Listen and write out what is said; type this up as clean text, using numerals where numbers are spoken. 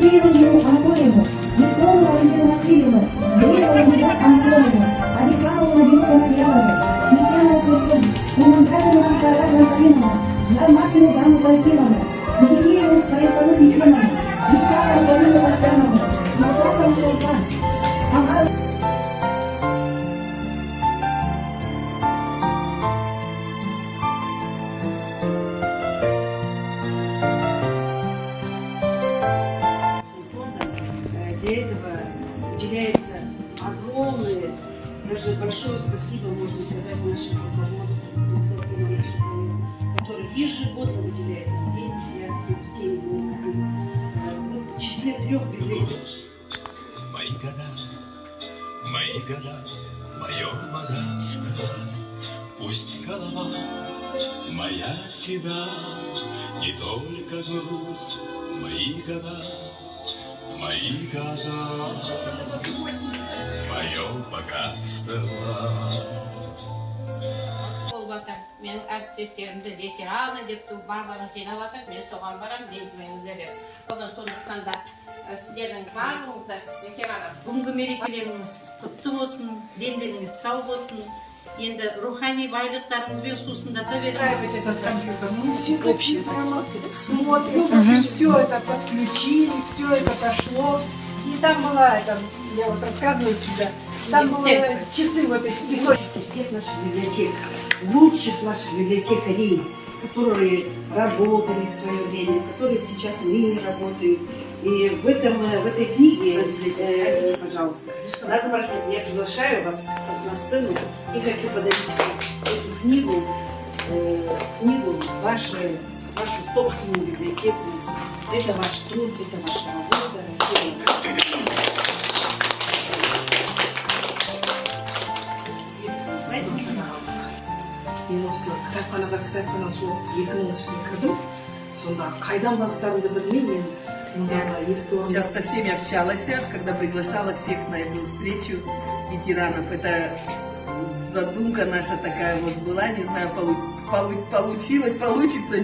Алексеевну Анатольевну, Николу Валентину Васильевну, Григорию Антоновну, Александру Владимировну Анатольевну, Николу Куркун, Уманкарину Николаю Анатольевну, Гарматину Ганну Васильевну, Никитееву Борисовну Ефимовну, Николаю Галину Васильевну, Николаю Султан, Амару. Для этого уделяется огромное, даже большое спасибо, можно сказать, нашему руководству, который ежегодно выделяет нам деньги. Я эту деньги не люблю. Вот в числе 3 библиотек. Мои года, мое богатство, пусть голова моя седа, не только грусть, мои года, мое богатство. Менің әріптестерімді ветераны деп барлығын жинап жатыр, мен соған барамын, ренжімеңіздер деп. Одан сондықтан да сіздердің барлығыңызды ветераны бүгінгі мерекелеріңіз құтты болсын, дендеріңіз сау болсын. Енді рухани байлықтарыңызбен сусындата беріңіз. Этот компьютер, мы все общее смотрим, все это подключили, все это пошло. И там была, я вот рассказываю тебе, там были часы вот эти песочки. Всех наших библиотек, лучших наших библиотекарей, которые работали в свое время, которые сейчас ныне работают. И в этой книге, пожалуйста, я приглашаю вас на сцену и хочу подарить эту книгу, вашу собственную библиотеку. Это ваш труд, это ваша работа. Мен осы кітапханаға кітап сол 2000 кірдім. Сонда қайдан бастарымды білмей мен Сейчас со всеми общалась, когда приглашала всех на эту встречу ветеранов. Это задумка наша такая вот была, не знаю, получилось, получится.